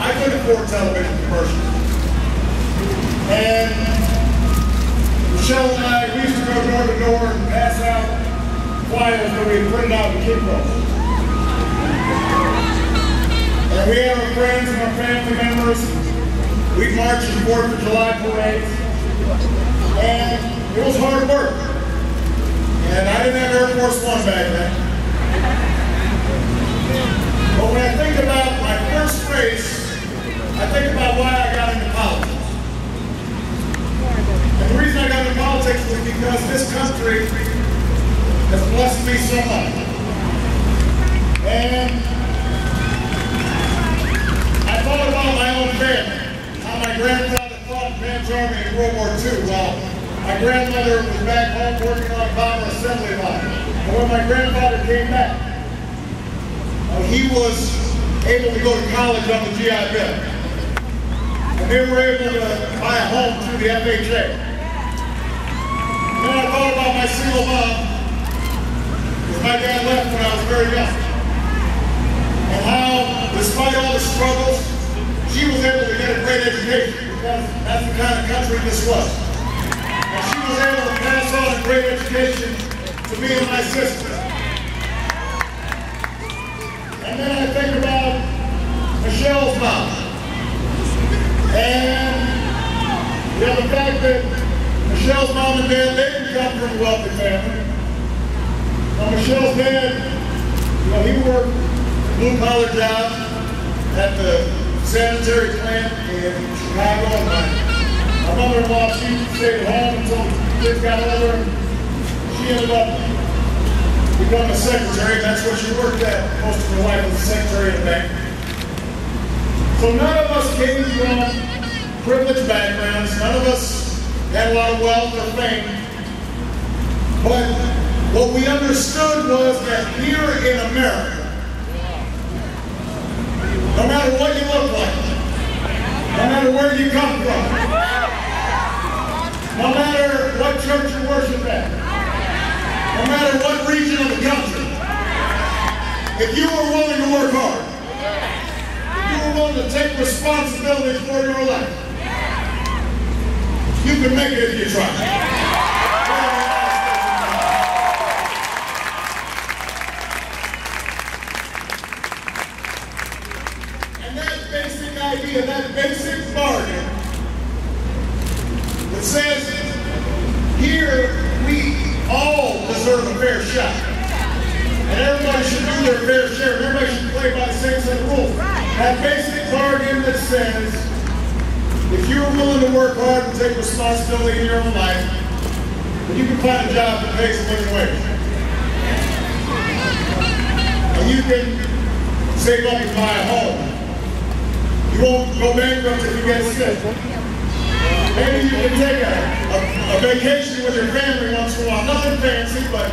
I couldn't afford television commercials. And Michelle and I, we used to go door to door and pass out flyers that we had printed out in kid books. And we had our friends and our family members. We'd march in 4th of July parades. And it was hard work. And I didn't have Air Force One back then. But when I think about my first race, I think about why I got into politics. And the reason I got into politics was because this country has blessed me so much. And I thought about my own family, how my grandfather fought in Japan's army in World War II, while my grandmother was back home working on a bomber assembly line. And when my grandfather came back, he was able to go to college on the GI Bill. And they were able to buy a home through the FHA. And then I thought about my single mom, because my dad left when I was very young. And how, despite all the struggles, she was able to get a great education, because that's the kind of country this was. And she was able to pass on a great education to me and my sister. And then I think about Michelle's mom. And the fact that Michelle's mom and dad, they didn't come from a wealthy family. Michelle's dad, he worked blue-collar jobs at the sanitary plant in Chicago. And my mother-in-law, she stayed at home until the kids got older. She ended up becoming a secretary. That's what she worked at most of her life, as a secretary at a bank. So none of us came from privileged backgrounds. None of us had a lot of wealth or fame. But what we understood was that here in America, no matter what you look like, no matter where you come from, no matter what church you worship at, no matter what region of the country, if you were willing to work hard, if you were willing to take responsibility for your life, you can make it if you try. And that basic idea, that basic bargain that says here we all deserve a fair shot. And everybody should do their fair share. Everybody should play by the same set of rules. That basic bargain that says, if you're willing to work hard and take responsibility in your own life, then you can find a job that pays a living wage. And you can save up and buy a home. You won't go bankrupt if you get sick. Maybe you can take a vacation with your family once in a while. Nothing fancy, but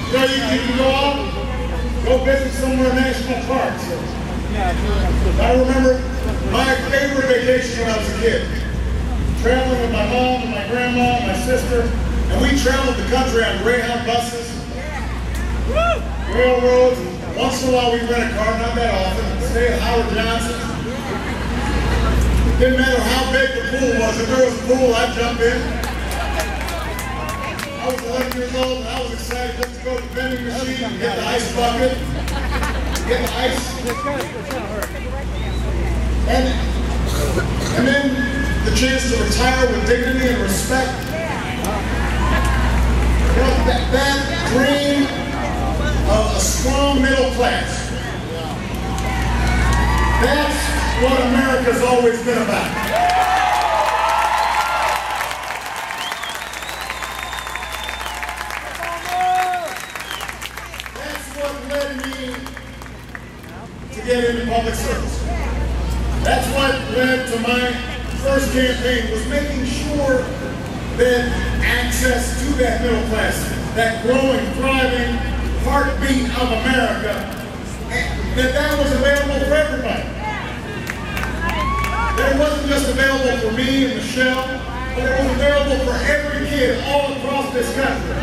you can go out, go visit somewhere in national parks. I remember my favorite vacation when I was a kid. Traveling with my mom and my grandma and my sister, and we traveled the country on Greyhound buses, railroads. Once in a while we rent a car, not that often. Stay at Howard Johnson's. Didn't matter how big the pool was. If there was a pool, I'd jump in. I was 11 years old and I was excited just to go to the vending machine and get the ice bucket, get the ice. And then the chance to retire with dignity and respect. That dream of a strong middle class. That's what America's always been about. That's what led me to get into public service. That's what led to my first campaign, was making sure that access to that middle class, that growing, thriving heartbeat of America, that was available for everybody. That it wasn't just available for me and Michelle, but it was available for every kid all across this country.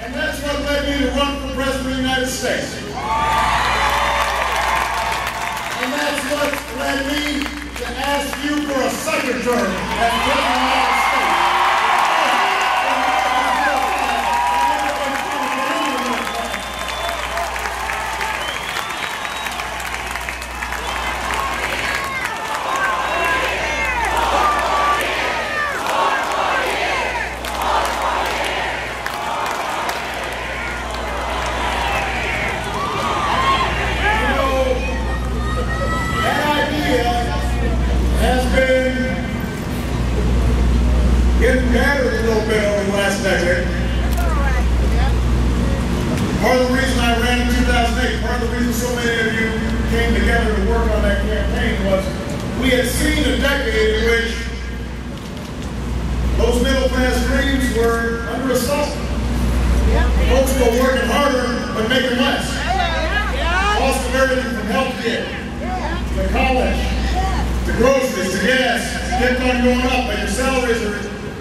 And that's what led me to run for president the United States. And that's what led me to ask you for a second term as President of the United States. Getting battered a little bit over the last decade. Part of the reason I ran in 2008, part of the reason so many of you came together to work on that campaign was we had seen a decade in which those middle-class dreams were under assault. Folks were working harder but making less. Cost of everything from health care to college to groceries to gas kept on going up, but your salaries or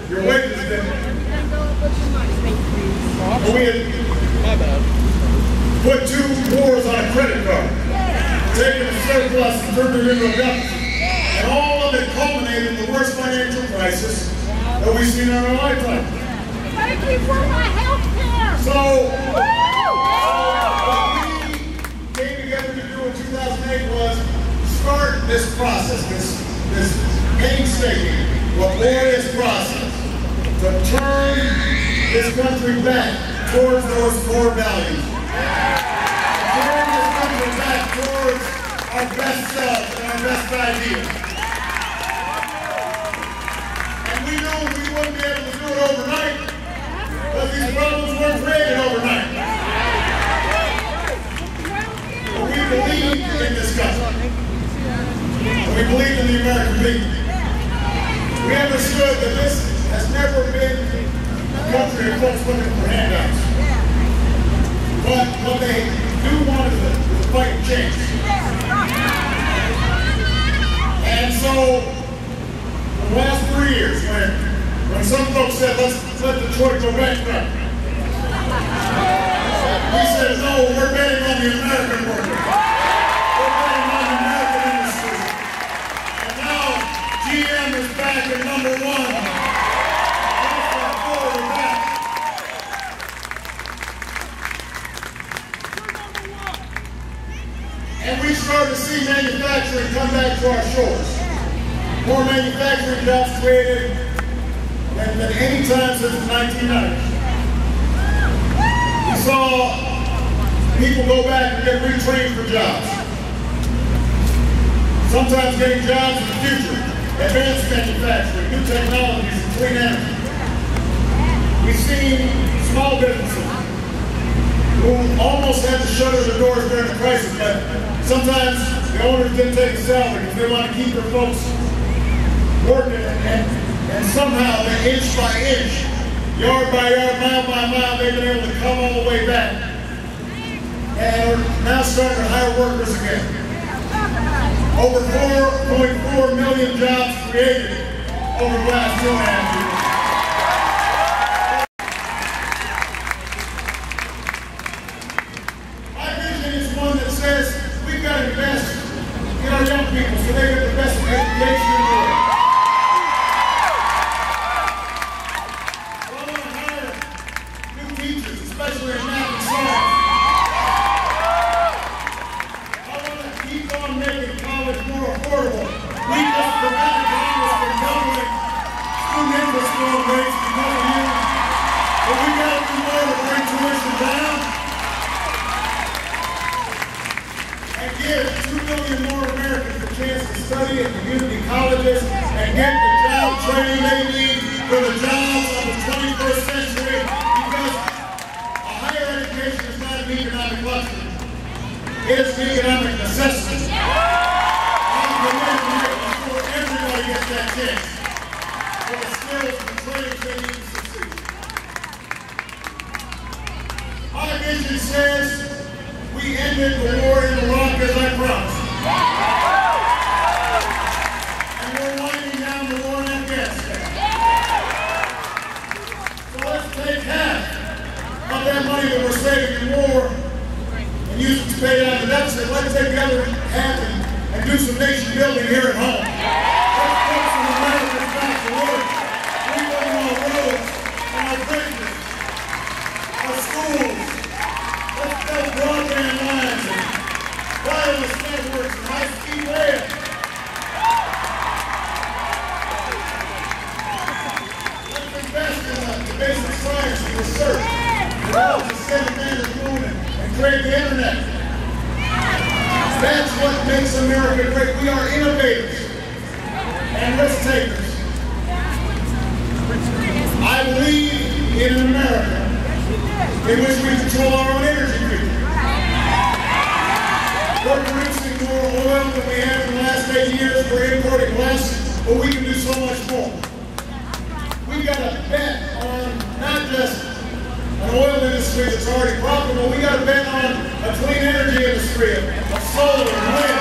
your wages didn't. We had put 2 wars on a credit card, taken a surplus and turned it into a deficit. And all of it culminated in the worst financial crisis that we've seen in our lifetime. Thank you for my health care! So, what we came together to do in 2008 was start this process, this painstaking, laborious process to turn this country back towards those core values. To turn this country back towards our best selves and our best ideas. And we knew we wouldn't be able to do it overnight, but these problems weren't created overnight. But we believed in this country. And we believed in the American people. We understood that this has never been a country of folks looking for handouts. But what they do want is a fight and change. And so, the last 3 years, when some folks said, let's let Detroit go bankrupt, we said, no, we're betting on the American worker. We're betting on the American industry. And now, GM is back at number 1. And we started to see manufacturing come back to our shores. More manufacturing jobs created than any time since the 1990s. We saw people go back and get retrained for jobs. Sometimes getting jobs in the future. Advanced manufacturing, new technologies, and clean energy. We've seen small businesses who almost had to shutter the doors during the crisis, but sometimes the owners didn't take a salary because they want to keep their folks working, and somehow, inch by inch, yard by yard, mile by mile, they've been able to come all the way back. And are now starting to hire workers again. Over 4.4 million jobs created over the last 2.5 years. My vision is one that says we've got to invest in our young people so they get the best education in the world. So I want to hire new teachers, especially in math and science. More affordable. We just prevented Congress from doubling student interest loan rates because of you. But we got to do more to bring tuition down and give 2 million more Americans a chance to study at community colleges and get the job training they need for the jobs of the 21st century, because a higher education is not an economic luxury. It is an economic necessity. Everybody gets that chance for the skills and the training they need to succeed. My vision says we ended the war in Iraq as I promised. And we're winding down the war in Afghanistan. So let's take half of that money that we're saving in war pay down the deficit. Let's take the other half and do some nation building here at home. Let's put some Americans back to work. Rebuilding our roads and our bridges, our schools. Let's build broadband lines and wireless networks and high-speed rail. Let's invest in the basic science and research. Develop the send man to the moon and create the internet. That's what makes America great. We are innovators and risk takers. I believe in an America in which we control our own energy future. We're producing more oil than we have in the last 8 years. We're importing less, but we can do so much more. We've got to bet on not just an oil industry that's already profitable. We got to bet on a clean energy industry of solar and wind.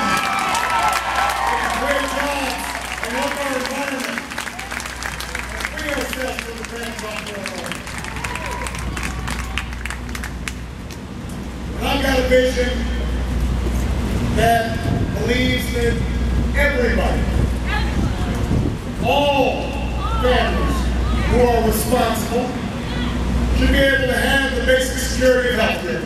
We can create jobs and help our environment and free ourselves from the dependence on foreign oil. And I've got a vision that believes that everybody, all families who are responsible, should be able to have the basic security of health care.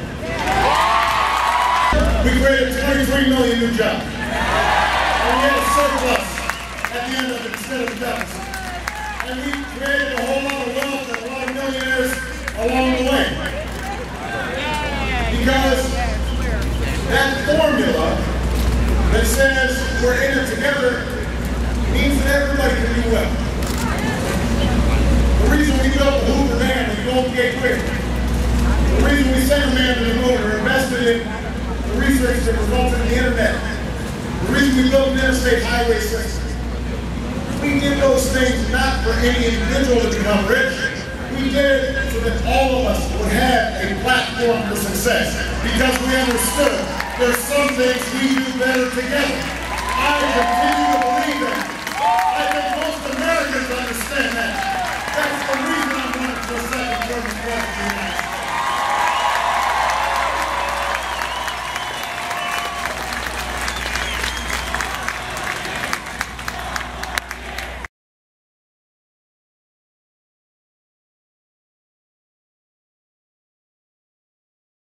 We created 23 million new jobs. And we had a surplus at the end of it instead of a deficit. And we created a whole lot of wealth and a lot of millionaires along the way. Because that formula that says we're in it together means that everybody can do well. The reason we built the Hoover Dam and the Golden Gate Bridge, the reason we sent a man to the moon or invested in the research that resulted in the internet, the reason we built an interstate highway system, we did those things not for any individual to become rich. We did it so that all of us would have a platform for success because we understood there's some things we do better together. I continue to believe that. I think most Americans understand that.